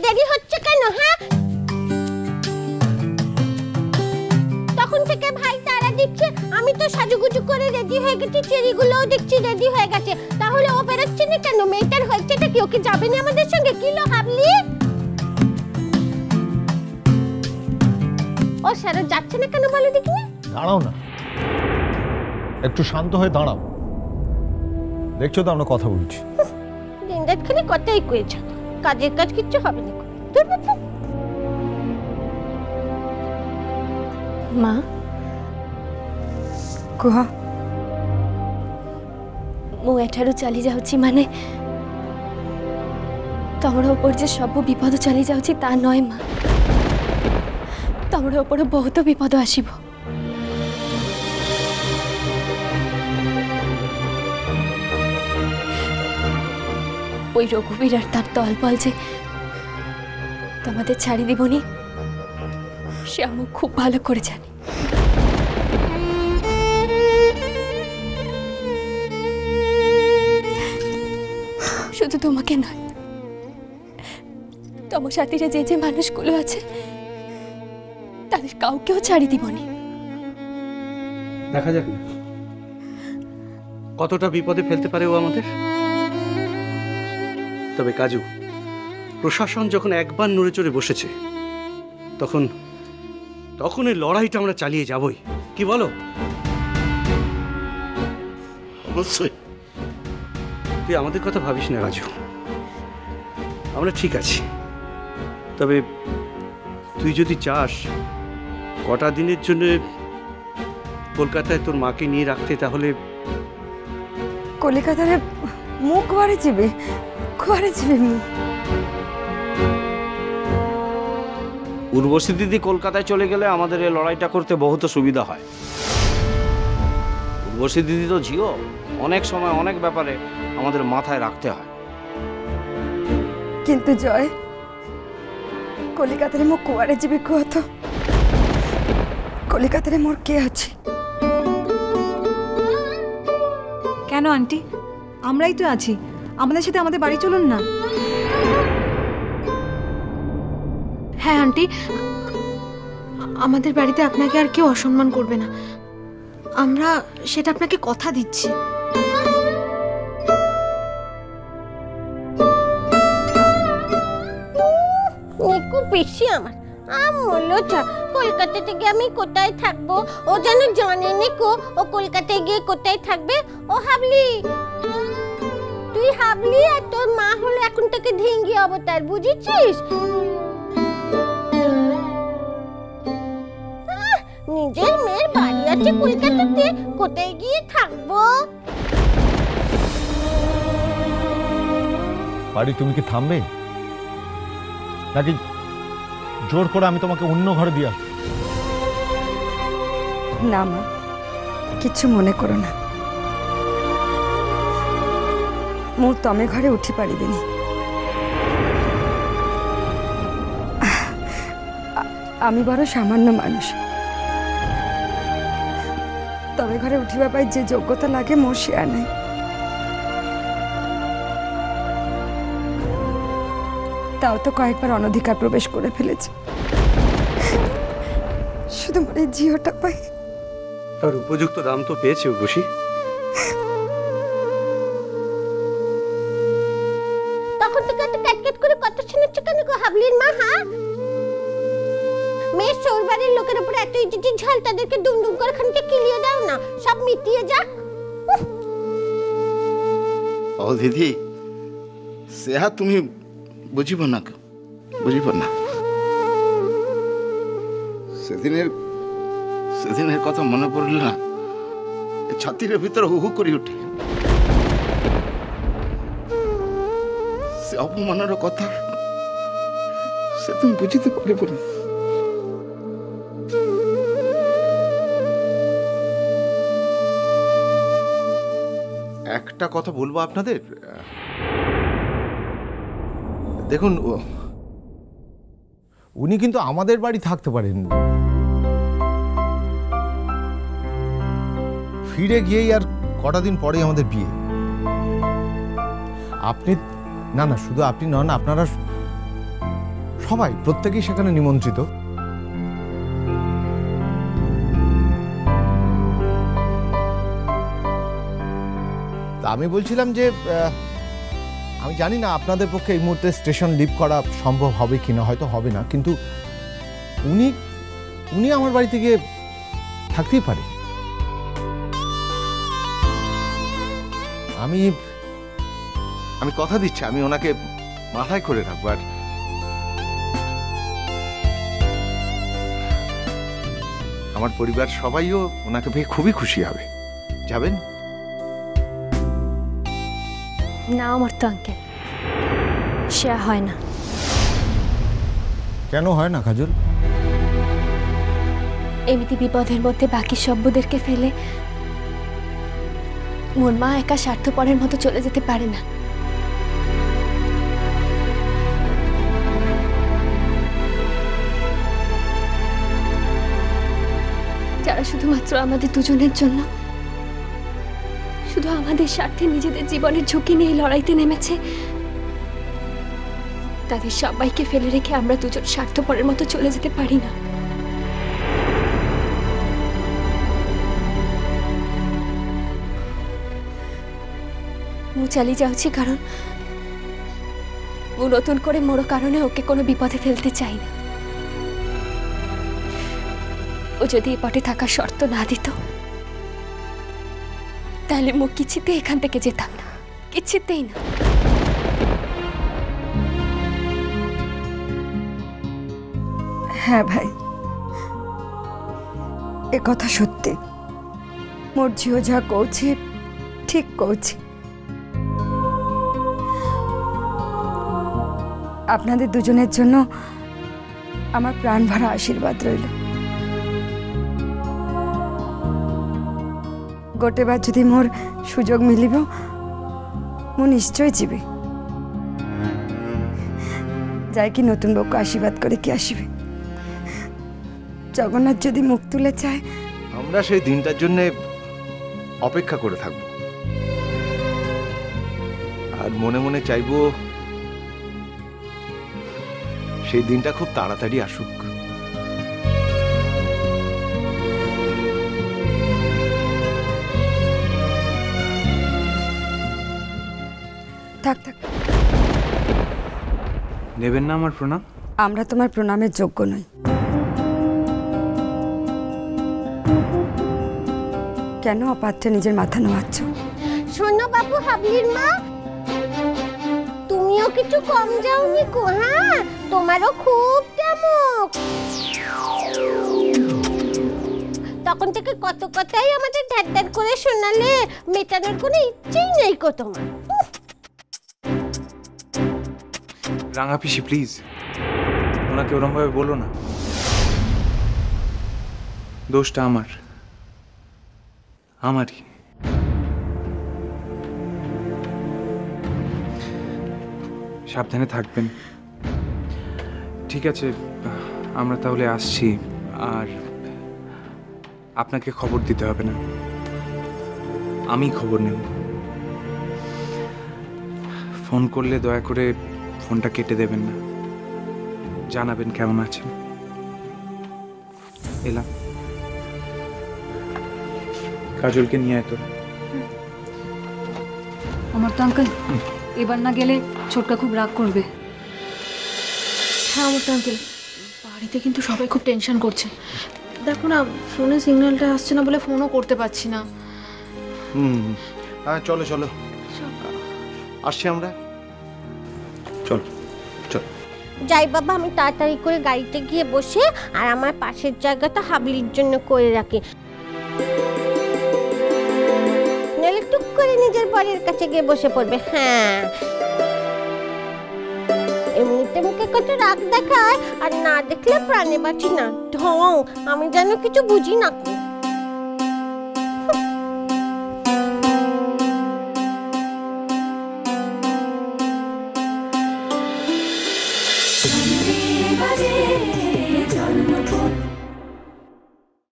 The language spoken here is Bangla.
দেরি হচ্ছে কেন? হ্যাঁ, তখন থেকে ভাই তারা দিচ্ছে, আমি তো সাজুগুজু করে রেডি হয়ে গেছি, চেরিগুলোও দেখছি রেডি হয়ে গেছে, তাহলে ও বেরোচ্ছে না কেন? মেয়েটার হয়েছেটা কি? ওকে যাবে না আমাদের সঙ্গে? কি লো হাবলি, ও স্যার যাচ্ছে না কেন বলো দেখিনি? দাঁড়াও না, একটু শান্ত হয়ে দাঁড়াও। দেখছো তো আমরা কথা বলছি। দিন রাত খালি কথাই কয়েছ, কাজের কাজ কিচ্ছু হবে না। মা କୁହ। ମୁଁ ଏଠାରୁ ଚାଲି ଯାଉଛି ମାନେ ତମର ଉପରେ ଯେ ସବୁ ବିପଦ ଚାଲି ଯାଉଛି ତା ନୁହେଁ ମା। ତମର ଉପରେ ବହୁତ ବିପଦ ଆସିବ। ওই রঘুবীর আর তার দলবল যে তোমাদের ছাড়ি দিবনি সে আমি খুব ভালো করে জানি। শুধু তোমাকে নয়, তোমার সাথে যে যে মানুষগুলো আছে তাদের কাউকেও ছাড়ি দিবনি। দেখা যাক না কতটা বিপদে ফেলতে পারে ও আমাদের। তবে কাজু, প্রশাসন যখন একবার নড়ে চড়ে বসেছে তখন তখন এই লড়াইটা আমরা চালিয়ে যাবই, কি বলো? অবশ্যই। তুই আমাদের কথা ভাবিস না রাজু, আমরা ঠিক আছি। তবে তুই যদি চাস কটা দিনের জন্য কলকাতায় তোর মাকে নিয়ে রাখতে, তাহলে কলিকাতারে মু কুয়ারে যাবে, কুয়ারে যাবে মু? উর্বশী দিদি কলকাতায় চলে গেলে আমাদের এই লড়াইটা করতে বহুত সুবিধা হয়। উর্বশী দিদি তো ঝিও, অনেক সময় অনেক ব্যাপারে আমাদের মাথায় রাখতে হয়। কিন্তু জয়, কলিকাতারে মু কুয়ারে যাবে কুহ তো? কলিকাতারে মোর কে আছে? কেন আন্টি, আমরাই তো আছি, আমাদের সাথে আমাদের বাড়ি চলুন না। হ্যাঁ আন্টি, আমাদের বাড়িতে আপনাকে আর কেউ অসম্মান করবে না, আমরা সেটা আপনাকে কথা দিচ্ছি। নিকু পিসি আমার আমলোটা কলকাতা থেকে আমি কোথায় থাকবো ও যেন জানে নিকু, ও কলকাতায় গিয়ে কোথায় থাকবে। ও হাবলি, তুই হাবলি আর তোর মা হলো এখন থেকে ঢিঙ্গি অবতার, বুঝেছিস? নিজের মেয়ের বাড়ি আছে কলকাতাতে, কোথায় গিয়ে থাকবো? বাড়ি তুমি কি থামবে নাকি জোর করে আমি তোমাকে অন্য ঘরে দিয়ে আসবো? না মা, কিছু মনে করো না, মু তমে ঘরে উঠি পারিবেনি। আমি বড় সামান্য মানুষ, তমে ঘরে উঠিবা পাই যে যোগ্যতা লাগে মোর শেয়ার নাই। তাও তো কয়েকবার অনধিকার প্রবেশ করে ফেলেছে, শুধু মোর এই জিওটা পাই। তার উপযুক্ত দাম তো পেয়েছে উর্বশী। তখন থেকে এত ক্যাটক্যাট করে কথা শোনাচ্ছ কেন গো হাবলির মা? হ্যাঁ, মেয়ের সৌরবাড়ির লোকের উপরে এত ইজ্জতি ঝাল, তাদেরকে দুমদুম করে খানিকে কিলিয়ে দাও না, সব মিটিয়ে যাক। ও দিদি, সেহা তুমি বুঝিব না, বুঝিব না। সেদিনের কথা মনে পড়লে না ছাতির ভিতরে হু হু করে উঠে। সে অপমানের কথা সে তুমি বুঝিতে পারিব না। একটা কথা বলবো আপনাদের, দেখুন উনি কিন্তু আমাদের বাড়ি থাকতে পারেন, ফিরে গিয়েই আর কটা দিন পরেই আমাদের বিয়ে। আপনি না না, শুধু আপনি নন, আপনারা সবাই প্রত্যেকেই সেখানে নিমন্ত্রিত। তা আমি বলছিলাম যে আমি জানি না আপনাদের পক্ষে এই মুহূর্তে স্টেশন লিভ করা সম্ভব হবে কিনা, হয়তো হবে না, কিন্তু উনি আমার বাড়িতে গিয়ে থাকতেই পারে। আমি কথা দিচ্ছি, আমি ওনাকে মাথায় করে রাখবো। আর আমার পরিবার সবাইও ওনাকে পেয়ে খুবই খুশি হবে। যাবেন? না আমার তো আঙ্কেল, সে হয় না। কেন হয় না কাজল? এমনিতে বিপদের মধ্যে বাকি সভ্যদেরকে ফেলে মোর মা একা স্বার্থপরের মতো চলে যেতে পারে না। যারা শুধুমাত্র আমাদের দুজনের জন্য, শুধু আমাদের স্বার্থে নিজেদের জীবনের ঝুঁকি নিয়ে লড়াইতে নেমেছে, তাদের সবাইকে ফেলে রেখে আমরা দুজন স্বার্থপরের মতো চলে যেতে পারি না। মু চালিয়ে যাচ্ছি কারণ ও নতুন করে মোড়ো কারণে ওকে কোনো বিপদে ফেলতে চাই না। ও যদি এ পটে থাকার শর্ত না দিত তাহলে মু কিছুতে এখান থেকে যেতাম না, কিছুতেই না। হ্যাঁ ভাই, এ কথা সত্যি। মোর ঝিও যা কৌছি ঠিক কৌছি। আপনাদের দুজনের জন্য আমার প্রাণ ভরা আশীর্বাদ রইল। গোটেবার যদি মোর সুযোগ মিলিব, মো নিশ্চয় যাবে। যাই কি নতুন বউকে আশীর্বাদ করে কি আসিবে। জগন্নাথ যদি মুখ তুলে চায়, আমরা সেই দিনটার জন্য অপেক্ষা করে থাকব। আর মনে মনে চাইবো সেই দিনটা খুব তাড়াতাড়ি আসুক। থাক থাক, নেবেন না আমার প্রণাম? আমরা তোমার প্রণামের যোগ্য নই। কেন অপাত্রে নিজের মাথা নোয়াচ্ছ? শোনো বাবু হাবলির মা, তুমিও কিছু কম যাওনি কো। হ্যাঁ, তোমারও খুব তেমক। তখন থেকে কত কথাই আমাদের ধ্যার করে শোনালে, মেটানোর কোনো ইচ্ছেই নেই কো তোমার। রাঙা পিসি প্লিজ, ওনাকে ওরমভাবে বলো না। দোষটা আমারই। সাবধানে থাকবেন। ঠিক আছে, আমরা তাহলে আসছি। আর আপনাকে খবর দিতে হবে না, আমি খবর নেব। ফোন করলে দয়া করে ফোনটা কেটে দেবেন না, জানাবেন কেমন আছেন। এলাম। কাজলকে নিয়ে আয় তো। আমার তো আঙ্কেল এবার না গেলে ছোটকা খুব রাগ করবে। হ্যাঁ আমার তো আঙ্কেল, বাড়িতে কিন্তু সবাই খুব টেনশন করছে। দেখো না, ফোনে সিগন্যালটা আসছে না বলে ফোনও করতে পারছি না। হ্যাঁ চলো চলো, আসছি আমরা। চল চল যাই বাবা, আমি তাড়াতাড়ি করে গাড়িতে গিয়ে বসে আর আমার পাশের জায়গাটা হাবলির জন্য করে রাখি, নাহলে টুক করে নিজের বাড়ির কাছে গিয়ে বসে পড়বে। হ্যাঁ, এমনিতে মুখে কত রাগ দেখায়, আর না দেখলে প্রাণে বাঁচি না। ঢং, আমি যেন কিছু বুঝি না।